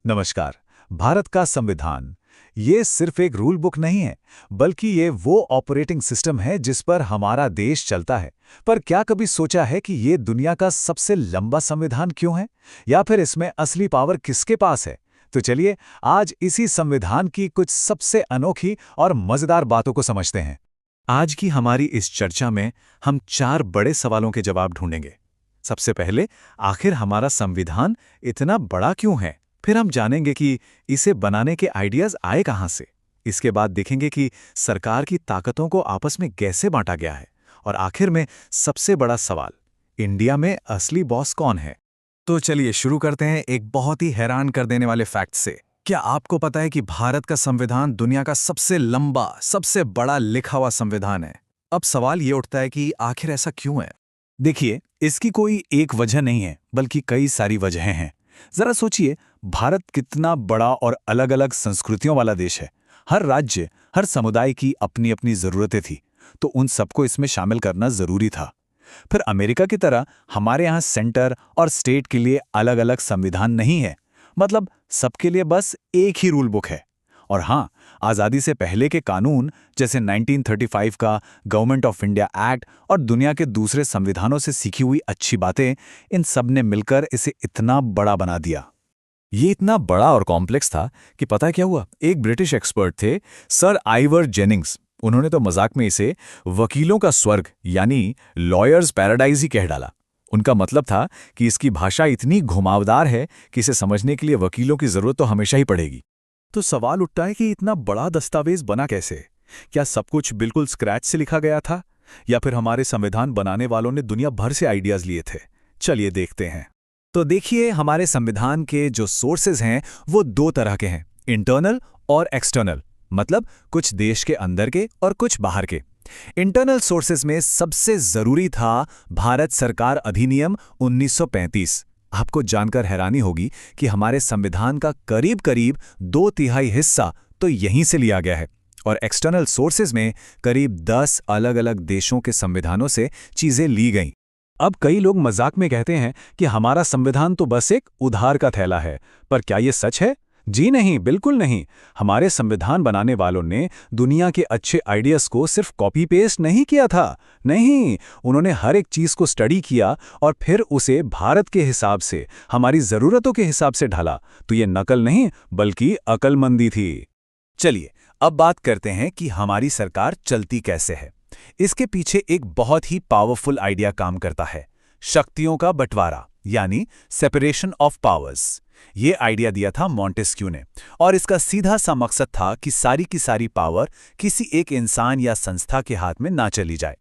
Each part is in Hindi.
नमस्कार। भारत का संविधान ये सिर्फ एक रूल बुक नहीं है, बल्कि ये वो ऑपरेटिंग सिस्टम है जिस पर हमारा देश चलता है। पर क्या कभी सोचा है कि ये दुनिया का सबसे लंबा संविधान क्यों है, या फिर इसमें असली पावर किसके पास है? तो चलिए आज इसी संविधान की कुछ सबसे अनोखी और मजेदार बातों को समझते हैं। आज की हमारी इस चर्चा में हम 4 बड़े सवालों के जवाब ढूंढेंगे। सबसे पहले, आखिर हमारा संविधान इतना बड़ा क्यों है? फिर हम जानेंगे कि इसे बनाने के आइडियाज आए कहां से। इसके बाद देखेंगे कि सरकार की ताकतों को आपस में कैसे बांटा गया है। और आखिर में सबसे बड़ा सवाल, इंडिया में असली बॉस कौन है? तो चलिए शुरू करते हैं एक बहुत ही हैरान कर देने वाले फैक्ट से। क्या आपको पता है कि भारत का संविधान दुनिया का सबसे लंबा, सबसे बड़ा लिखा हुआ संविधान है? अब सवाल ये उठता है कि आखिर ऐसा क्यों है? देखिए, इसकी कोई एक वजह नहीं है, बल्कि कई सारी वजहें हैं। जरा सोचिए, भारत कितना बड़ा और अलग-अलग संस्कृतियों वाला देश है। हर राज्य, हर समुदाय की अपनी अपनी जरूरतें थी, तो उन सबको इसमें शामिल करना जरूरी था। फिर अमेरिका की तरह हमारे यहाँ सेंटर और स्टेट के लिए अलग-अलग संविधान नहीं है। मतलब सबके लिए बस एक ही रूल बुक है। और हाँ, आज़ादी से पहले के कानून जैसे 1935 का गवर्नमेंट ऑफ इंडिया एक्ट और दुनिया के दूसरे संविधानों से सीखी हुई अच्छी बातें, इन सब ने मिलकर इसे इतना बड़ा बना दिया। ये इतना बड़ा और कॉम्प्लेक्स था कि पता क्या हुआ, एक ब्रिटिश एक्सपर्ट थे, सर आइवर जेनिंग्स। उन्होंने तो मजाक में इसे वकीलों का स्वर्ग यानी लॉयर्स पैराडाइज ही कह डाला। उनका मतलब था कि इसकी भाषा इतनी घुमावदार है कि इसे समझने के लिए वकीलों की जरूरत तो हमेशा ही पड़ेगी। तो सवाल उठता है कि इतना बड़ा दस्तावेज बना कैसे? क्या सब कुछ बिल्कुल स्क्रैच से लिखा गया था, या फिर हमारे संविधान बनाने वालों ने दुनिया भर से आइडियाज लिए थे? चलिए देखते हैं। तो देखिए, हमारे संविधान के जो सोर्सेज हैं वो 2 तरह के हैं, इंटरनल और एक्सटर्नल। मतलब कुछ देश के अंदर के और कुछ बाहर के। इंटरनल सोर्सेज में सबसे जरूरी था भारत सरकार अधिनियम 1935। आपको जानकर हैरानी होगी कि हमारे संविधान का करीब करीब 2/3 हिस्सा तो यहीं से लिया गया है। और एक्सटर्नल सोर्सेज में करीब 10 अलग-अलग देशों के संविधानों से चीजें ली गईं। अब कई लोग मजाक में कहते हैं कि हमारा संविधान तो बस एक उधार का थैला है, पर क्या ये सच है? जी नहीं, बिल्कुल नहीं। हमारे संविधान बनाने वालों ने दुनिया के अच्छे आइडियाज को सिर्फ कॉपी पेस्ट नहीं किया था। नहीं, उन्होंने हर एक चीज को स्टडी किया और फिर उसे भारत के हिसाब से, हमारी जरूरतों के हिसाब से ढाला। तो ये नकल नहीं, बल्कि अक्लमंदी थी। चलिए अब बात करते हैं कि हमारी सरकार चलती कैसे है। इसके पीछे एक बहुत ही पावरफुल आइडिया काम करता है, शक्तियों का बंटवारा यानी सेपरेशन ऑफ पावर्स। ये आइडिया दिया था मॉन्टेस्क्यू ने, और इसका सीधा सा मकसद था कि सारी की सारी पावर किसी एक इंसान या संस्था के हाथ में ना चली जाए।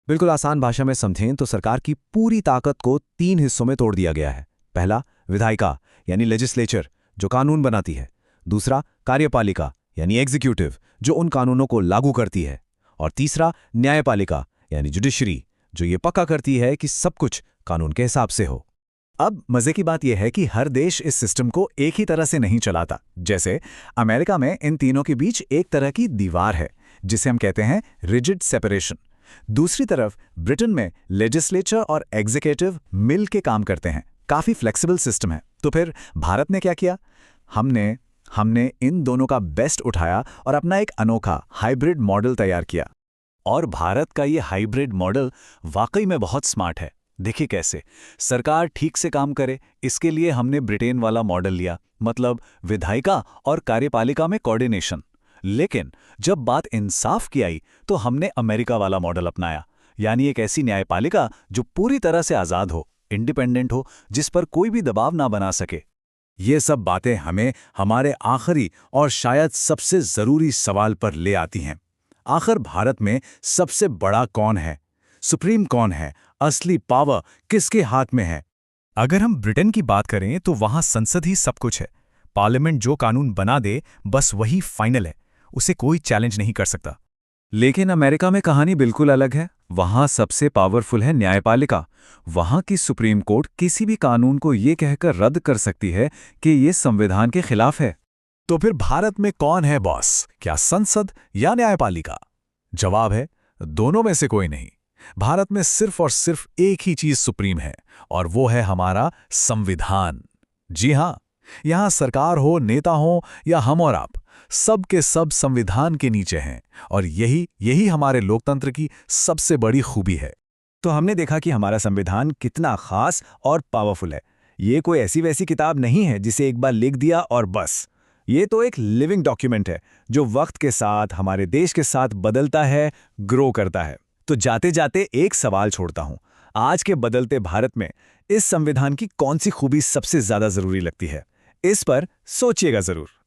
बिल्कुल आसान भाषा में समझें तो सरकार की पूरी ताकत को 3 हिस्सों में तोड़ दिया गया है। पहला, विधायिका यानी लेजिस्लेचर, जो कानून बनाती है। दूसरा, कार्यपालिका यानी एग्जीक्यूटिव, जो उन कानूनों को लागू करती है। और तीसरा, न्यायपालिका यानी जुडिशरी, जो ये पक्का करती है कि सब कुछ कानून के हिसाब से हो। अब मजे की बात यह है कि हर देश इस सिस्टम को एक ही तरह से नहीं चलाता। जैसे अमेरिका में इन तीनों के बीच एक तरह की दीवार है, जिसे हम कहते हैं रिजिड सेपरेशन। दूसरी तरफ ब्रिटेन में लेजिस्लेचर और एग्जीक्यूटिव मिल के काम करते हैं, काफी फ्लेक्सिबल सिस्टम है। तो फिर भारत ने क्या किया? हमने इन दोनों का बेस्ट उठाया और अपना एक अनोखा हाइब्रिड मॉडल तैयार किया। और भारत का ये हाइब्रिड मॉडल वाकई में बहुत स्मार्ट है। देखिए कैसे सरकार ठीक से काम करे, इसके लिए हमने ब्रिटेन वाला मॉडल लिया, मतलब विधायिका और कार्यपालिका में कोऑर्डिनेशन। लेकिन जब बात इंसाफ की आई तो हमने अमेरिका वाला मॉडल अपनाया, यानी एक ऐसी न्यायपालिका जो पूरी तरह से आजाद हो, इंडिपेंडेंट हो, जिस पर कोई भी दबाव ना बना सके। ये सब बातें हमें हमारे आखिरी और शायद सबसे जरूरी सवाल पर ले आती हैं। आखिर भारत में सबसे बड़ा कौन है? सुप्रीम कौन है? असली पावर किसके हाथ में है? अगर हम ब्रिटेन की बात करें तो वहां संसद ही सब कुछ है। पार्लियामेंट जो कानून बना दे बस वही फाइनल है, उसे कोई चैलेंज नहीं कर सकता। लेकिन अमेरिका में कहानी बिल्कुल अलग है। वहां सबसे पावरफुल है न्यायपालिका। वहां की सुप्रीम कोर्ट किसी भी कानून को ये कहकर रद्द कर सकती है कि ये संविधान के खिलाफ है। तो फिर भारत में कौन है बॉस? क्या संसद या न्यायपालिका? जवाब है, दोनों में से कोई नहीं। भारत में सिर्फ और सिर्फ एक ही चीज सुप्रीम है, और वो है हमारा संविधान। जी हां, यहाँ सरकार हो, नेता हो या हम और आप, सब के सब संविधान के नीचे हैं। और यही यही हमारे लोकतंत्र की सबसे बड़ी खूबी है। तो हमने देखा कि हमारा संविधान कितना खास और पावरफुल है। ये कोई ऐसी वैसी किताब नहीं है जिसे एक बार लिख दिया और बस। ये तो एक लिविंग डॉक्यूमेंट है जो वक्त के साथ हमारे देश के साथ बदलता है, ग्रो करता है। तो जाते जाते एक सवाल छोड़ता हूँ, आज के बदलते भारत में इस संविधान की कौन सी खूबी सबसे ज्यादा जरूरी लगती है? इस पर सोचिएगा जरूर।